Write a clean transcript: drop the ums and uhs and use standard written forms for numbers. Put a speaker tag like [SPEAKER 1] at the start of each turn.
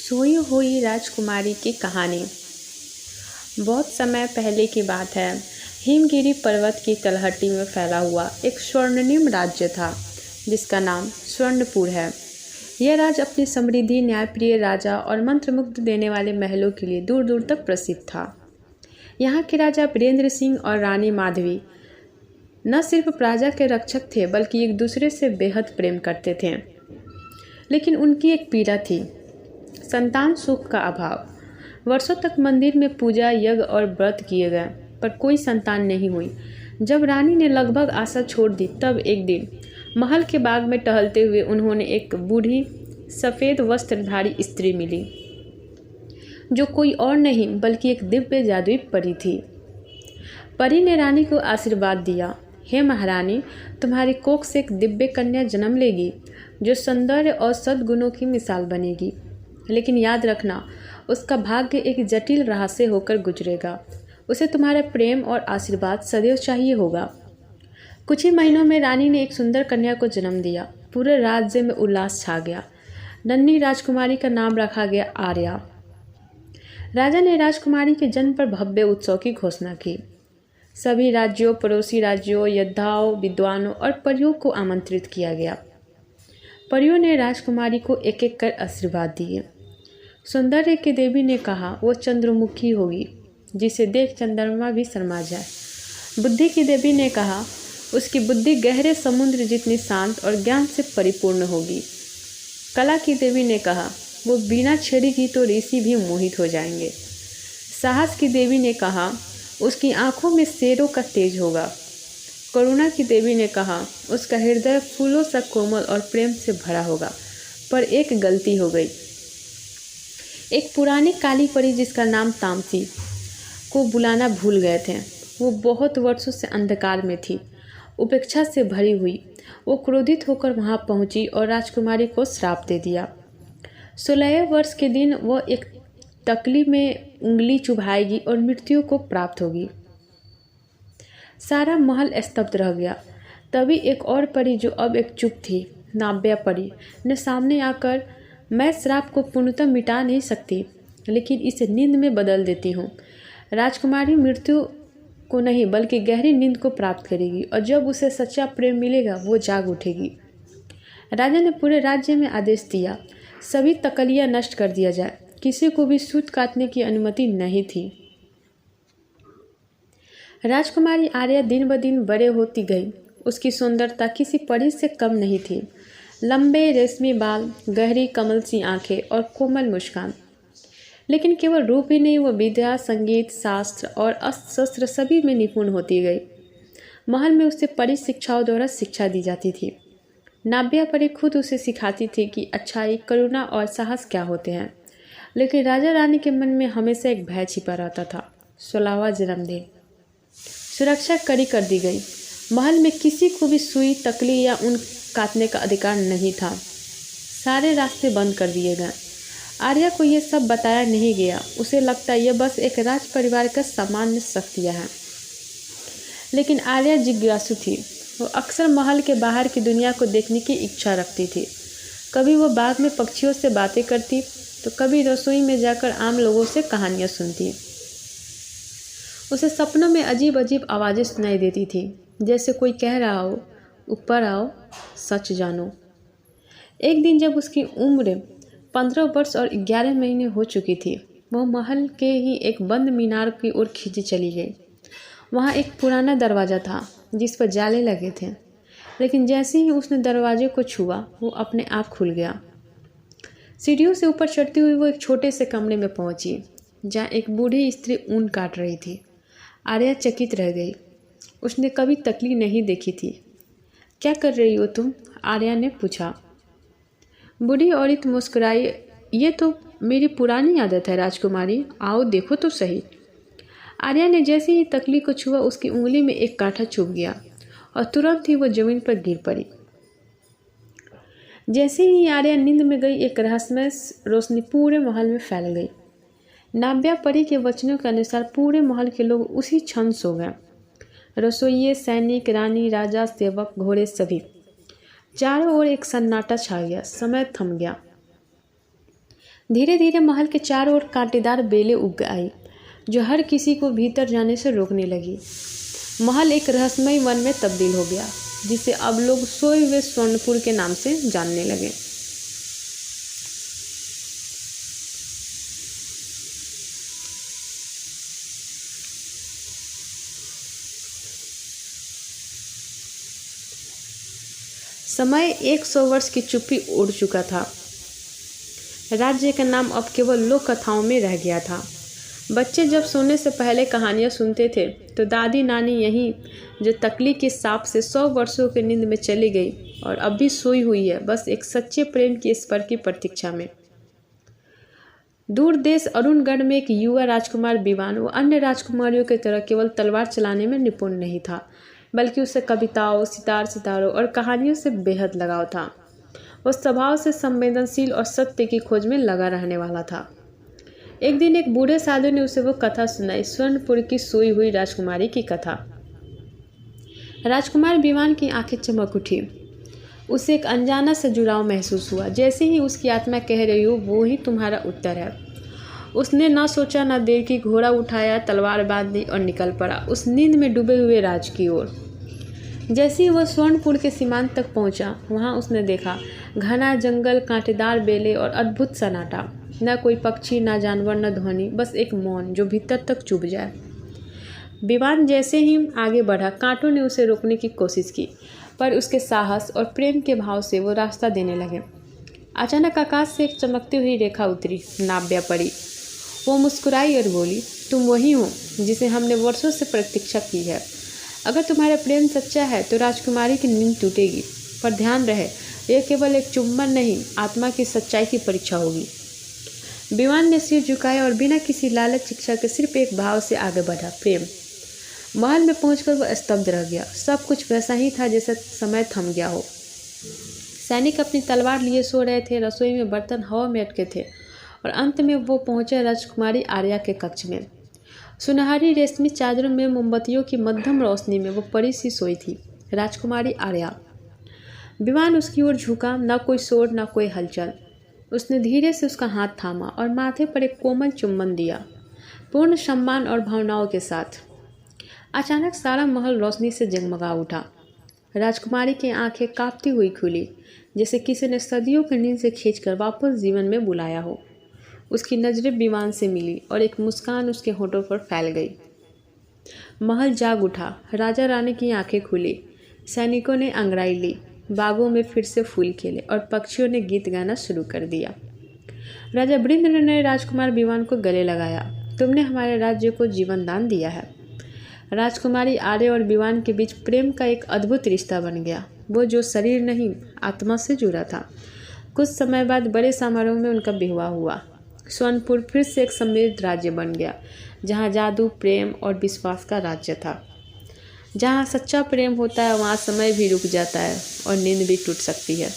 [SPEAKER 1] सोई हुई राजकुमारी की कहानी। बहुत समय पहले की बात है। हिमगिरी पर्वत की तलहटी में फैला हुआ एक स्वर्णिम राज्य था जिसका नाम स्वर्णपुर है। यह राज्य अपनी समृद्धि, न्यायप्रिय राजा और मंत्रमुग्ध देने वाले महलों के लिए दूर दूर तक प्रसिद्ध था। यहाँ के राजा वीरेंद्र सिंह और रानी माधवी न सिर्फ प्रजा के रक्षक थे बल्कि एक दूसरे से बेहद प्रेम करते थे। लेकिन उनकी एक पीड़ा थी, संतान सुख का अभाव। वर्षों तक मंदिर में पूजा, यज्ञ और व्रत किए गए पर कोई संतान नहीं हुई। जब रानी ने लगभग आशा छोड़ दी तब एक दिन महल के बाग में टहलते हुए उन्होंने एक बूढ़ी सफ़ेद वस्त्रधारी स्त्री मिली जो कोई और नहीं बल्कि एक दिव्य जादुई परी थी। परी ने रानी को आशीर्वाद दिया, हे महारानी, तुम्हारी कोख से एक दिव्य कन्या जन्म लेगी जो सौंदर्य और सद्गुणों की मिसाल बनेगी। लेकिन याद रखना, उसका भाग्य एक जटिल राह से होकर गुजरेगा। उसे तुम्हारा प्रेम और आशीर्वाद सदैव चाहिए होगा। कुछ ही महीनों में रानी ने एक सुंदर कन्या को जन्म दिया। पूरे राज्य में उल्लास छा गया। नन्ही राजकुमारी का नाम रखा गया आर्या। राजा ने राजकुमारी के जन्म पर भव्य उत्सव की घोषणा की। सभी राज्यों, पड़ोसी राज्यों, योद्धाओं, विद्वानों और परियों को आमंत्रित किया गया। परियों ने राजकुमारी को एक एक कर आशीर्वाद दिए। सौंदर्य की देवी ने कहा वो चंद्रमुखी होगी जिसे देख चंद्रमा भी शर्मा जाए। बुद्धि की देवी ने कहा उसकी बुद्धि गहरे समुद्र जितनी शांत और ज्ञान से परिपूर्ण होगी। कला की देवी ने कहा वो बिना छेड़ेगी तो ऋषि भी मोहित हो जाएंगे। साहस की देवी ने कहा उसकी आंखों में शेरों का तेज होगा। करुणा की देवी ने कहा उसका हृदय फूलों सा कोमल और प्रेम से भरा होगा। पर एक गलती हो गई। एक पुरानी काली परी जिसका नाम तामसी को बुलाना भूल गए थे। वो बहुत वर्षों से अंधकार में थी, उपेक्षा से भरी हुई। वो क्रोधित होकर वहां पहुंची और राजकुमारी को श्राप दे दिया। 16 वर्ष के दिन वो एक तकली में उंगली चुभाएगी और मृत्यु को प्राप्त होगी। सारा महल स्तब्ध रह गया। तभी एक और परी जो अब एक चुप थी, नाव्या परी, ने सामने आकर, मैं श्राप को पूर्णतः मिटा नहीं सकती लेकिन इसे नींद में बदल देती हूँ। राजकुमारी मृत्यु को नहीं बल्कि गहरी नींद को प्राप्त करेगी और जब उसे सच्चा प्रेम मिलेगा वो जाग उठेगी। राजा ने पूरे राज्य में आदेश दिया सभी तकलियाँ नष्ट कर दिया जाए। किसी को भी सूत काटने की अनुमति नहीं थी। राजकुमारी आर्या दिन ब दिन बड़े होती गई। उसकी सुंदरता किसी परी से कम नहीं थी। लंबे रेशमी बाल, गहरी कमल सी आंखें और कोमल मुस्कान। लेकिन केवल रूप ही नहीं, वो विद्या, संगीत, शास्त्र और अस्त्र शस्त्र सभी में निपुण होती गई। महल में उसे परी शिक्षाओं द्वारा शिक्षा दी जाती थी। नाव्या परी खुद उसे सिखाती थी कि अच्छाई, करुणा और साहस क्या होते हैं। लेकिन राजा रानी के मन में हमेशा एक भय छिपा रहता था, 16वां जन्मदिन। सुरक्षा कड़ी कर दी गई। महल में किसी को भी सुई, तकली या ऊन काटने का अधिकार नहीं था। सारे रास्ते बंद कर दिए गए। आर्या को यह सब बताया नहीं गया। उसे लगता यह बस एक राज परिवार का सामान्य शक्तियाँ हैं। लेकिन आर्या जिज्ञासु थी। वो अक्सर महल के बाहर की दुनिया को देखने की इच्छा रखती थी। कभी वो बाग में पक्षियों से बातें करती तो कभी रसोई में जाकर आम लोगों से कहानियाँ सुनती। उसे सपनों में अजीब अजीब आवाज़ें सुनाई देती थी, जैसे कोई कह रहा हो, ऊपर आओ, सच जानो। एक दिन जब उसकी उम्र 15 वर्ष और 11 महीने हो चुकी थी, वह महल के ही एक बंद मीनार की ओर खींची चली गई। वहाँ एक पुराना दरवाज़ा था जिस पर जाले लगे थे। लेकिन जैसे ही उसने दरवाजे को छुआ वो अपने आप खुल गया। सीढ़ियों से ऊपर चढ़ती हुई वो एक छोटे से कमरे में पहुंची जहाँ एक बूढ़ी स्त्री ऊन काट रही थी। आर्या चकित रह गई। उसने कभी तकली नहीं देखी थी। क्या कर रही हो तुम? आर्या ने पूछा। बूढ़ी औरत मुस्कुराई, ये तो मेरी पुरानी आदत है राजकुमारी, आओ देखो तो सही। आर्या ने जैसे ही तकली को छुआ उसकी उंगली में एक कांटा चुभ गया और तुरंत ही वो जमीन पर गिर पड़ी। जैसे ही आर्या नींद में गई एक रहस्यमय रोशनी पूरे महल में फैल गई। नाव्या परी के वचनों के अनुसार पूरे महल के लोग उसी क्षण सो गए। रसोइये, सैनिक, रानी, राजा, सेवक, घोड़े सभी। चारों ओर एक सन्नाटा छा गया। समय थम गया। धीरे धीरे महल के चारों ओर कांटेदार बेलें उग आई जो हर किसी को भीतर जाने से रोकने लगी। महल एक रहस्यमय वन में तब्दील हो गया जिसे अब लोग सोए हुए स्वर्णपुर के नाम से जानने लगे। समय 100 वर्ष की चुप्पी ओढ़ चुका था। राज्य का नाम अब केवल लोक कथाओं में रह गया था। बच्चे जब सोने से पहले कहानियाँ सुनते थे तो दादी नानी यहीं जो तकली के सांप से 100 वर्षों की नींद में चली गई और अब भी सोई हुई है, बस एक सच्चे प्रेम के स्वर की प्रतीक्षा में। दूर देश अरुणगढ़ में एक युवा राजकुमार विवान वो अन्य राजकुमारियों की तरह केवल तलवार चलाने में निपुण नहीं था, बल्कि उसे कविताओं, सितारों और कहानियों से बेहद लगाव था। वो स्वभाव से संवेदनशील और सत्य की खोज में लगा रहने वाला था। एक दिन एक बूढ़े साधु ने उसे वो कथा सुनाई, स्वर्णपुर की सोई हुई राजकुमारी की कथा। राजकुमार विवान की आंखें चमक उठी। उसे एक अनजाना सा जुड़ाव महसूस हुआ, जैसे ही उसकी आत्मा कह रही हो वो ही तुम्हारा उत्तर है। उसने ना सोचा ना देर की, घोड़ा उठाया, तलवार बांध दी और निकल पड़ा उस नींद में डूबे हुए राज की ओर। जैसे ही वह स्वर्णपुर के सीमांत तक पहुंचा, वहां उसने देखा घना जंगल, कांटेदार बेले और अद्भुत सन्नाटा। न कोई पक्षी, न जानवर, न ध्वनि, बस एक मौन जो भीतर तक चुभ जाए। विवान जैसे ही आगे बढ़ा, कांटों ने उसे रोकने की कोशिश की, पर उसके साहस और प्रेम के भाव से वो रास्ता देने लगे। अचानक आकाश से एक चमकती हुई रेखा उतरी, नाव्या पड़ी। वो मुस्कुराई और बोली, तुम वही हो जिसे हमने वर्षों से प्रतीक्षा की है। अगर तुम्हारा प्रेम सच्चा है तो राजकुमारी की नींद टूटेगी, पर ध्यान रहे यह केवल एक चुंबन नहीं, आत्मा की सच्चाई की परीक्षा होगी। विवान ने सिर झुकाया और बिना किसी लालच शिक्षा के सिर्फ एक भाव से आगे बढ़ा, प्रेम। महल में पहुंचकर वह स्तब्ध रह गया। सब कुछ वैसा ही था जैसे समय थम गया हो। सैनिक अपनी तलवार लिए सो रहे थे, रसोई में बर्तन हवा में अटके थे और अंत में वो पहुंचे राजकुमारी आर्या के कक्ष में। सुनहरी रेशमी चादरों में मोमबत्तियों की मध्यम रोशनी में वो परी सी सोई थी, राजकुमारी आर्या। विवान उसकी ओर झुका, ना कोई शोर ना कोई हलचल। उसने धीरे से उसका हाथ थामा और माथे पर एक कोमल चुम्बन दिया, पूर्ण सम्मान और भावनाओं के साथ। अचानक सारा महल रोशनी से जगमगा उठा। राजकुमारी की आंखें कांपती हुई खुली, जैसे किसी ने सदियों की नींद से खींचकर वापस जीवन में बुलाया हो। उसकी नज़रें विवान से मिली और एक मुस्कान उसके होठों पर फैल गई। महल जाग उठा, राजा रानी की आंखें खुली, सैनिकों ने अंगड़ाई ली, बागों में फिर से फूल खिले और पक्षियों ने गीत गाना शुरू कर दिया। राजा वृंद्र ने राजकुमार विवान को गले लगाया, तुमने हमारे राज्य को जीवन दान दिया है। राजकुमारी आर्य और विवान के बीच प्रेम का एक अद्भुत रिश्ता बन गया, वो जो शरीर नहीं आत्मा से जुड़ा था। कुछ समय बाद बड़े समारोह में उनका विवाह हुआ। स्वर्णपुर फिर से एक समृद्ध राज्य बन गया, जहाँ जादू, प्रेम और विश्वास का राज्य था। जहाँ सच्चा प्रेम होता है वहाँ समय भी रुक जाता है और नींद भी टूट सकती है।